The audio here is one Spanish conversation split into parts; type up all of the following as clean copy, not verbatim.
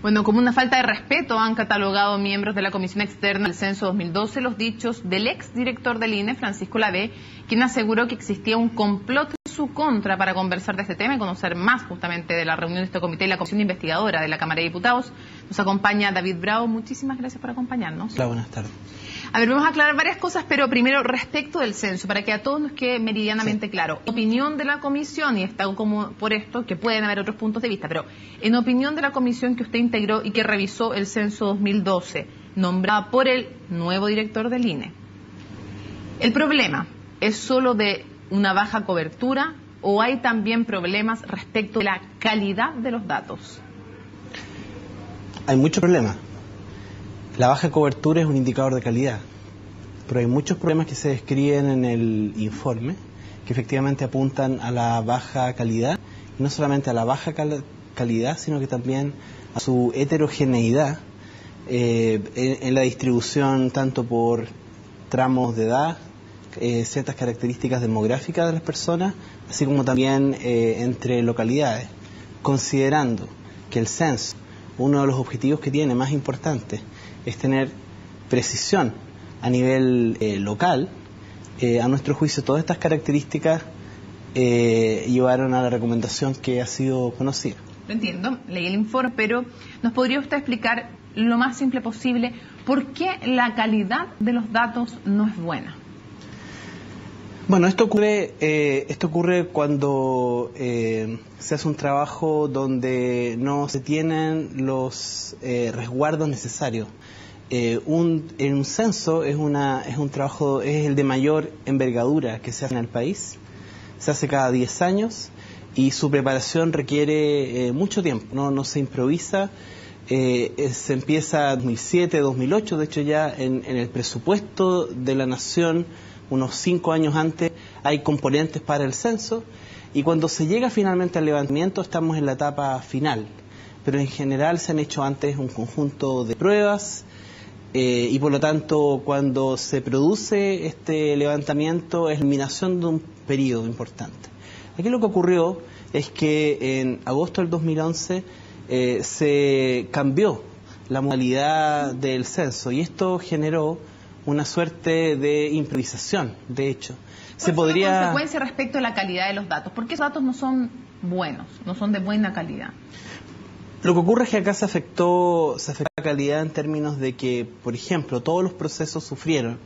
Bueno, como una falta de respeto han catalogado miembros de la Comisión Externa del Censo 2012 los dichos del exdirector del INE, Francisco Lavé, quien aseguró que existía un complot en su contra para conversar de este tema y conocer más justamente de la reunión de este comité y la comisión investigadora de la Cámara de Diputados. Nos acompaña David Bravo. Muchísimas gracias por acompañarnos. Hola, buenas tardes. A ver, vamos a aclarar varias cosas, pero primero respecto del censo, para que a todos nos quede meridianamente claro. Opinión de la comisión, y está como por esto, que pueden haber otros puntos de vista, pero en opinión de la comisión que usted integró y que revisó el censo 2012, nombrada por el nuevo director del INE, ¿el problema es solo de una baja cobertura o hay también problemas respecto de la calidad de los datos? Hay muchos problemas. La baja cobertura es un indicador de calidad, pero hay muchos problemas que se describen en el informe que efectivamente apuntan a la baja calidad, y no solamente a la baja calidad, sino que también a su heterogeneidad en la distribución tanto por tramos de edad, ciertas características demográficas de las personas, así como también entre localidades, considerando que el censo, uno de los objetivos que tiene más importantes, es tener precisión a nivel local. A nuestro juicio todas estas características llevaron a la recomendación que ha sido conocida. Lo entiendo, leí el informe, pero ¿nos podría usted explicar lo más simple posible por qué la calidad de los datos no es buena? Bueno, esto ocurre cuando se hace un trabajo donde no se tienen los resguardos necesarios. Un censo es un trabajo, es el de mayor envergadura que se hace en el país. Se hace cada 10 años y su preparación requiere mucho tiempo. No se improvisa. Se empieza en 2007, 2008. De hecho, ya en el presupuesto de la Nación, unos 5 años antes, hay componentes para el censo. Y cuando se llega finalmente al levantamiento, estamos en la etapa final. Pero en general se han hecho antes un conjunto de pruebas. Y por lo tanto, cuando se produce este levantamiento, es la eliminación de un periodo importante. Aquí lo que ocurrió es que en agosto del 2011 se cambió la modalidad del censo y esto generó una suerte de improvisación. De hecho, ¿cuál fue la consecuencia respecto a la calidad de los datos? ¿Por qué esos datos no son buenos, no son de buena calidad? Lo que ocurre es que acá se afectó la calidad en términos de que, por ejemplo, todos los procesos sufrieron.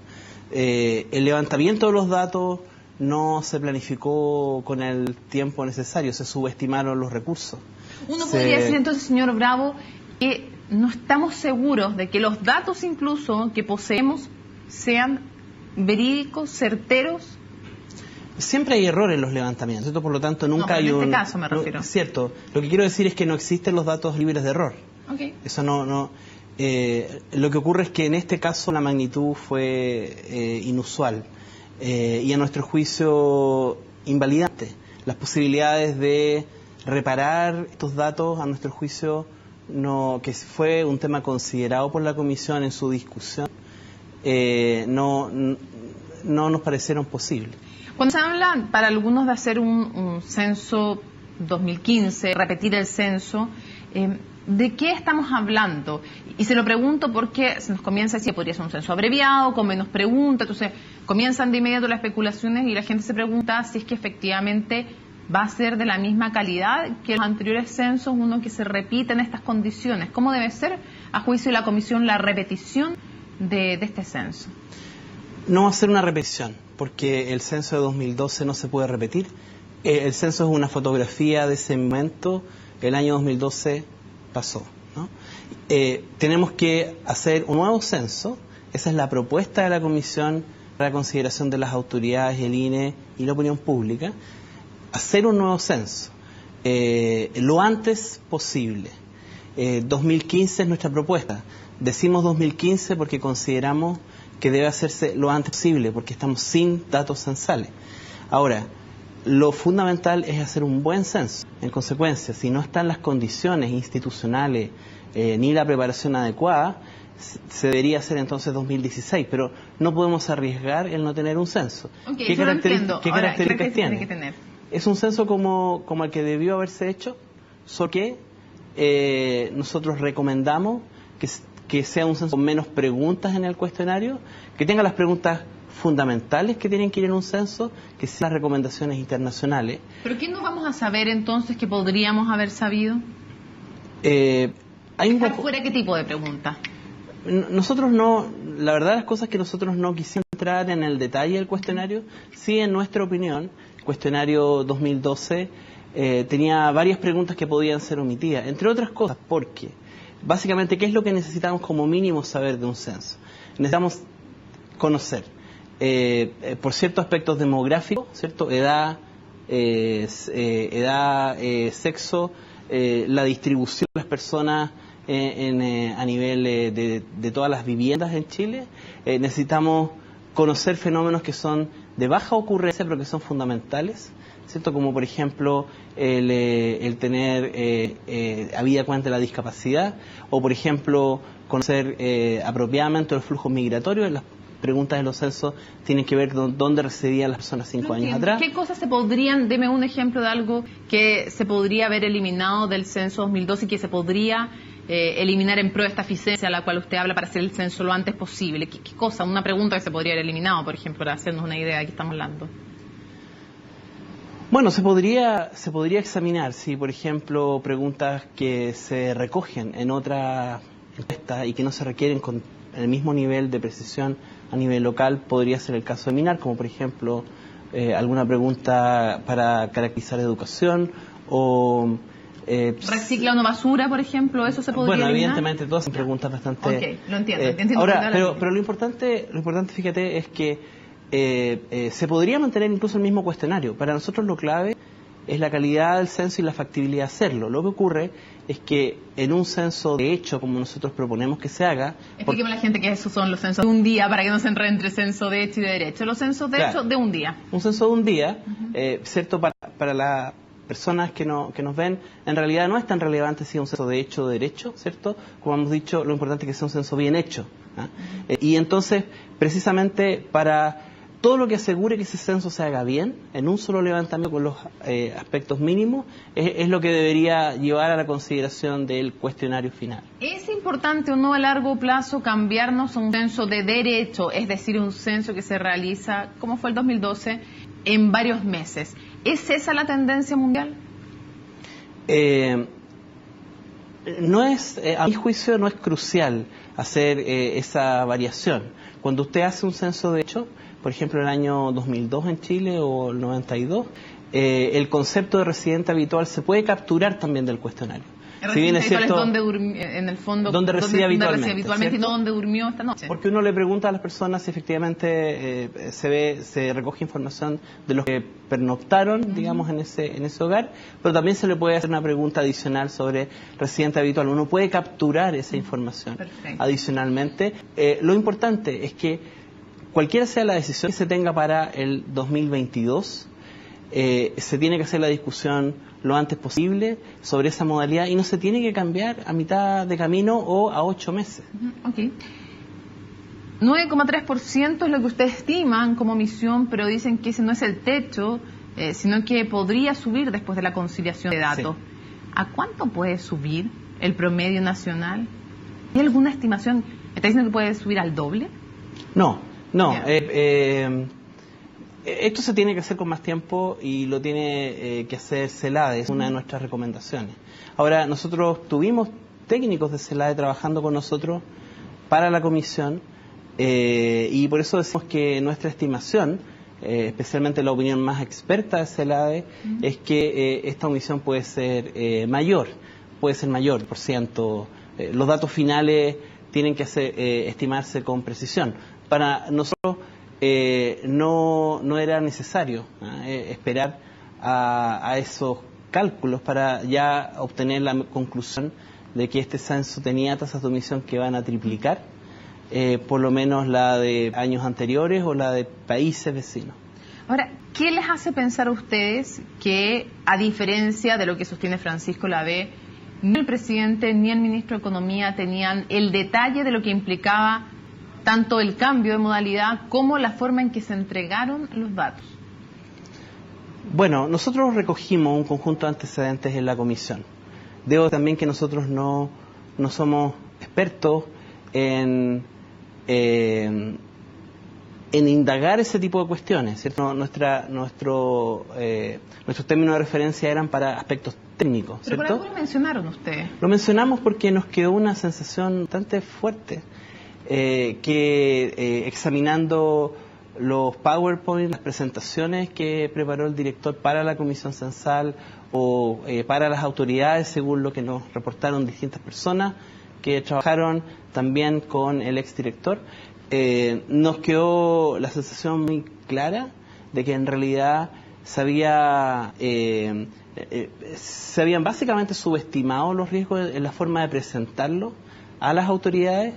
El levantamiento de los datos no se planificó con el tiempo necesario, se subestimaron los recursos. Uno podría decir entonces, señor Bravo, que no estamos seguros de que los datos incluso que poseemos sean verídicos, certeros. Siempre hay errores en los levantamientos, ¿cierto? Por lo tanto, nunca hay un... En este caso me refiero. Cierto. Lo que quiero decir es que no existen los datos libres de error. Okay. Eso no... lo que ocurre es que en este caso la magnitud fue inusual y a nuestro juicio invalidante. Las posibilidades de reparar estos datos, a nuestro juicio, que fue un tema considerado por la Comisión en su discusión, no nos parecieron posibles. Cuando se habla para algunos de hacer un censo 2015, repetir el censo, ¿de qué estamos hablando? Y se lo pregunto porque se nos comienza a decir que podría ser un censo abreviado, con menos preguntas, entonces comienzan de inmediato las especulaciones y la gente se pregunta si es que efectivamente va a ser de la misma calidad que los anteriores censos, uno que se repita en estas condiciones. ¿Cómo debe ser, a juicio de la Comisión, la repetición de este censo? No va a ser una repetición, porque el censo de 2012 no se puede repetir. El censo es una fotografía de ese momento, el año 2012 pasó, ¿no? Tenemos que hacer un nuevo censo, esa es la propuesta de la Comisión para la consideración de las autoridades, el INE y la opinión pública, hacer un nuevo censo, lo antes posible. 2015 es nuestra propuesta. Decimos 2015 porque consideramos que debe hacerse lo antes posible, porque estamos sin datos censales. Ahora, lo fundamental es hacer un buen censo. En consecuencia, si no están las condiciones institucionales ni la preparación adecuada, se debería hacer entonces 2016, pero no podemos arriesgar el no tener un censo. Okay, ¿Qué características tiene? Que tener? Es un censo como el que debió haberse hecho, solo que nosotros recomendamos que sea un censo con menos preguntas en el cuestionario, que tenga las preguntas fundamentales que tienen que ir en un censo, que sean las recomendaciones internacionales. ¿Pero qué no vamos a saber entonces que podríamos haber sabido? ¿Fuera qué tipo de preguntas? Nosotros no, la verdad las cosas que nosotros no quisimos entrar en el detalle del cuestionario. Sí, en nuestra opinión, el cuestionario 2012 tenía varias preguntas que podían ser omitidas, entre otras cosas, porque básicamente, ¿qué es lo que necesitamos como mínimo saber de un censo? Necesitamos conocer, por ciertos aspectos demográficos, ¿cierto? Edad, sexo, la distribución de las personas a nivel de todas las viviendas en Chile. Necesitamos conocer fenómenos que son de baja ocurrencia, pero que son fundamentales, ¿cierto? Como por ejemplo el tener habida cuenta de la discapacidad, o por ejemplo conocer apropiadamente los flujos migratorios. Las preguntas de los censos tienen que ver con dónde residían las personas 5 años atrás. ¿Qué cosas se podrían, deme un ejemplo de algo que se podría haber eliminado del censo 2012 y que se podría eliminar en pro de esta eficiencia a la cual usted habla para hacer el censo lo antes posible? ¿Qué cosa? Una pregunta que se podría haber eliminado, por ejemplo, para hacernos una idea de qué estamos hablando. Bueno, se podría examinar si, por ejemplo, preguntas que se recogen en otra encuesta y que no se requieren con el mismo nivel de precisión a nivel local, podría ser el caso de eliminar, como por ejemplo alguna pregunta para caracterizar educación o... ¿Recicla una basura, por ejemplo? ¿Eso se podría eliminar? Bueno, evidentemente todas son preguntas bastante... Ok, lo entiendo. Ahora, pero lo importante, fíjate, es que se podría mantener incluso el mismo cuestionario. Para nosotros lo clave es la calidad del censo y la factibilidad de hacerlo. Lo que ocurre es que en un censo de hecho, como nosotros proponemos que se haga... Explíqueme a la gente que esos son los censos de un día, para que no se enrede entre censo de hecho y de derecho. Los censos de hecho de un día. Un censo de un día, ¿cierto? Para las personas que nos ven, en realidad no es tan relevante si es un censo de hecho o de derecho, ¿cierto? Como hemos dicho, lo importante es que sea un censo bien hecho. Y entonces, precisamente para... todo lo que asegure que ese censo se haga bien, en un solo levantamiento con los aspectos mínimos, es lo que debería llevar a la consideración del cuestionario final. ¿Es importante o no a largo plazo cambiarnos a un censo de derecho, es decir, un censo que se realiza, como fue el 2012, en varios meses? ¿Es esa la tendencia mundial? A mi juicio no es crucial hacer esa variación. Cuando usted hace un censo de hecho, por ejemplo, el año 2002 en Chile o el 92, el concepto de residente habitual se puede capturar también del cuestionario. El residente habitual es donde en el fondo, donde reside habitualmente y no donde durmió esta noche. Porque uno le pregunta a las personas si efectivamente se recoge información de los que pernoctaron, digamos, en ese hogar, pero también se le puede hacer una pregunta adicional sobre residente habitual. Uno puede capturar esa información. Perfecto. Adicionalmente. Lo importante es que cualquiera sea la decisión que se tenga para el 2022, se tiene que hacer la discusión lo antes posible sobre esa modalidad y no se tiene que cambiar a mitad de camino o a 8 meses. Ok. 9,3% es lo que ustedes estiman como misión, pero dicen que ese no es el techo, sino que podría subir después de la conciliación de datos. Sí. ¿A cuánto puede subir el promedio nacional? ¿Hay alguna estimación? ¿Está diciendo que puede subir al doble? No. Esto se tiene que hacer con más tiempo y lo tiene que hacer CELADE, es una de nuestras recomendaciones. Ahora, nosotros tuvimos técnicos de CELADE trabajando con nosotros para la comisión y por eso decimos que nuestra estimación, especialmente la opinión más experta de CELADE, es que esta omisión puede ser mayor, por ciento. Los datos finales tienen que estimarse con precisión. Para nosotros no era necesario esperar a esos cálculos para ya obtener la conclusión de que este censo tenía tasas de omisión que van a triplicar, por lo menos la de años anteriores o la de países vecinos. Ahora, ¿qué les hace pensar a ustedes que, a diferencia de lo que sostiene Francisco Lavé, ni el presidente ni el ministro de Economía tenían el detalle de lo que implicaba tanto el cambio de modalidad como la forma en que se entregaron los datos? Bueno, nosotros recogimos un conjunto de antecedentes en la comisión. Debo también que nosotros no somos expertos en indagar ese tipo de cuestiones, ¿cierto? Nuestros términos de referencia eran para aspectos técnicos, ¿cierto? ¿Pero por qué lo mencionaron ustedes? Lo mencionamos porque nos quedó una sensación bastante fuerte, que examinando los PowerPoint, las presentaciones que preparó el director para la Comisión Censal o para las autoridades, según lo que nos reportaron distintas personas que trabajaron también con el exdirector, nos quedó la sensación muy clara de que en realidad se habían básicamente subestimado los riesgos en la forma de presentarlo a las autoridades.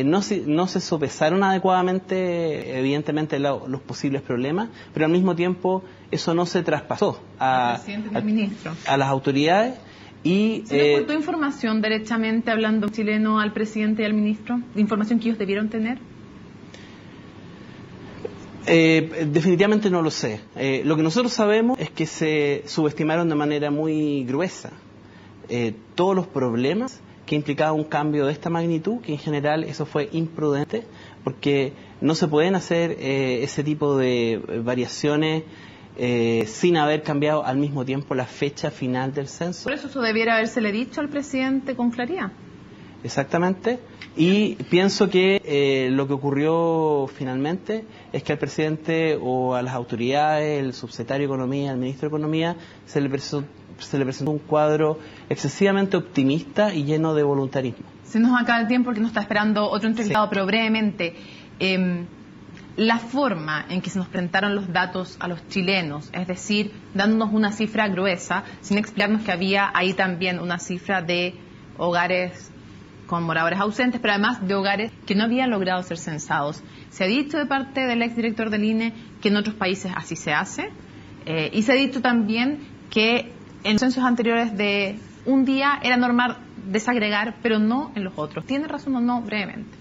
No se sopesaron adecuadamente, evidentemente, los posibles problemas, pero al mismo tiempo eso no se traspasó a las autoridades. Y, ¿se le ocultó información derechamente hablando chileno al presidente y al ministro? ¿Información que ellos debieron tener? Definitivamente no lo sé. Lo que nosotros sabemos es que se subestimaron de manera muy gruesa todos los problemas que implicaba un cambio de esta magnitud, que en general eso fue imprudente, porque no se pueden hacer ese tipo de variaciones sin haber cambiado al mismo tiempo la fecha final del censo. Por eso debiera habérsele dicho al presidente con claridad. Exactamente, y pienso que lo que ocurrió finalmente es que al presidente o a las autoridades, el subsecretario de Economía, el ministro de Economía, se le presentó un cuadro excesivamente optimista y lleno de voluntarismo. Se nos acaba el tiempo porque nos está esperando otro entrevistado, sí. Pero brevemente, la forma en que se nos presentaron los datos a los chilenos, es decir, dándonos una cifra gruesa, sin explicarnos que había ahí también una cifra de hogares con moradores ausentes, pero además de hogares que no habían logrado ser censados. Se ha dicho de parte del exdirector del INE que en otros países así se hace, y se ha dicho también que en los censos anteriores de un día era normal desagregar, pero no en los otros. ¿Tiene razón o no, brevemente?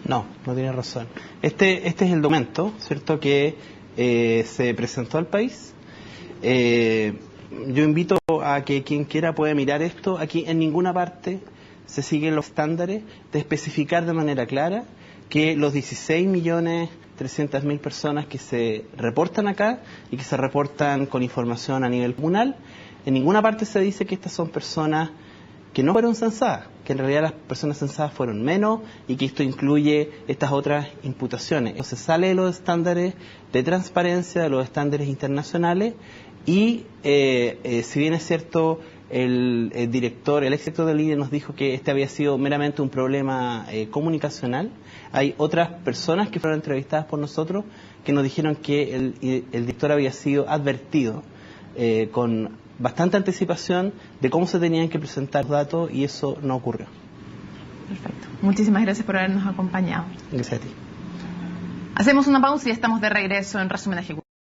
No tiene razón. Este es el documento, ¿cierto?, que se presentó al país. Yo invito a que quien quiera puede mirar esto. Aquí en ninguna parte se siguen los estándares de especificar de manera clara que los 16.300.000 personas que se reportan acá y que se reportan con información a nivel comunal, en ninguna parte se dice que estas son personas que no fueron censadas, que en realidad las personas censadas fueron menos y que esto incluye estas otras imputaciones. Se sale de los estándares de transparencia, de los estándares internacionales y si bien es cierto, el exdirector del INE nos dijo que este había sido meramente un problema comunicacional, hay otras personas que fueron entrevistadas por nosotros que nos dijeron que el director había sido advertido con bastante anticipación de cómo se tenían que presentar los datos y eso no ocurrió. Perfecto. Muchísimas gracias por habernos acompañado. Gracias a ti. Hacemos una pausa y estamos de regreso en Resumen Ejecutivo.